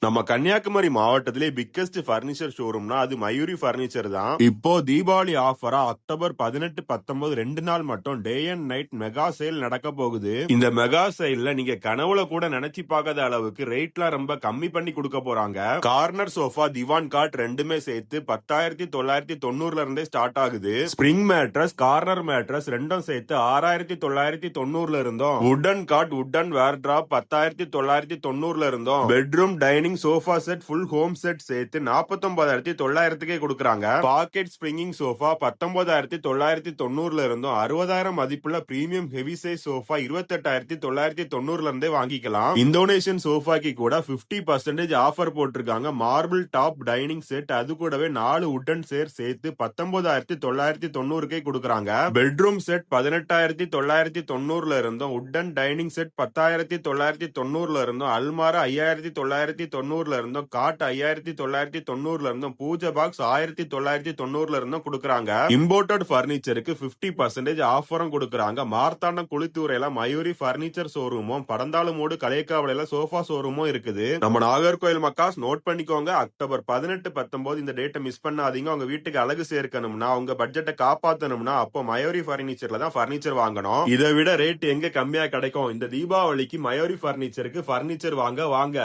நம்ம கன்னியாகுமரி மாவட்டத்திலே biggest furniture ஷோரூம்னா அது மயூரி பர்னிச்சர் தான். இப்போ தீபாவளி ஆஃபரா அக்டோபர் 18, 19 2 நாள் மட்டும் day and night mega sale நடக்க போகுது. இந்த மெகா சேல்ல நீங்க கனவுல கூட நினைச்சு பார்க்காத அளவுக்கு ரேட்லாம் ரொம்ப கம்மி பண்ணி கொடுக்க போறாங்க. கார்னர் சோஃபா, திவான் காட் ரெண்டுமே சேர்த்து 10,990 இருந்தே ஸ்டார்ட் ஆகுது. ஸ்பிரிங் மேட்ரஸ், கார்னர் மேட்ரஸ் ரெண்டும் சேர்த்து 6,990 இருந்தோம். வுடன் காட், வுடன் வேர்ட்ராப் 10,990 இருந்தோம். Bedroom, dining, sofa set, full home set சேர்த்து 49,900 கொடுக்கறாங்க. பாக்கெட் ஸ்பிரிங்கிங் சோஃபா 19,990 இருந்தும் 60,000 மதிப்புள்ள பிரீமியம் ஹெவி சைஸ் சோஃபா 28,990 இருந்தே வாங்கிக்கலாம். இந்தோனேஷியன் சோஃபாக்கு கூட 50% ஆஃபர் போட்டிருக்காங்க. மார்பிள் டாப் டைனிங் செட், அது கூடவே 4 உட்டன் சேர் சேர்த்து 19,990 கொடுக்கறாங்க. பெட்ரூம் செட் 18,990 இருந்தும், உட்டன் டைனிங் செட் 10,990 இருந்தும், அல்மாரா 5,990 இருந்தும், காட் 5,990 இருந்தும், பூஜை பாக்ஸ் 1,990 இருந்தும் கொடுக்கறாங்க. இம்போர்ட்டட் பர்னிச்சருக்கு 50% ஆஃபரும் கொடுக்கறாங்க. மார்த்தாண்டம் குளித்தூரையில மயூரி பர்னிச்சர் ஷோரூமும், படந்தாலுமோடு களியக்காவில சோஃபா ஷோரூமும் இருக்குது. நம்ம நாகர்கோயில் மக்காஸ் நோட் பண்ணிக்கோங்க. அக்டோபர் 18, 19 இந்த டேட்டை மிஸ் பண்ணாதீங்க. உங்க வீட்டுக்கு அழகு சேர்க்கணும்னா, உங்க பட்ஜெட்டை காப்பாத்தணும்னா அப்போ மயூரி பர்னிச்சர்ல தான் பர்னிச்சர் வாங்கணும். இதை விட ரேட் எங்க கம்மியா கிடைக்கும்? இந்த தீபாவளிக்கு மயூரி பர்னிச்சருக்கு பர்னிச்சர் வாங்க.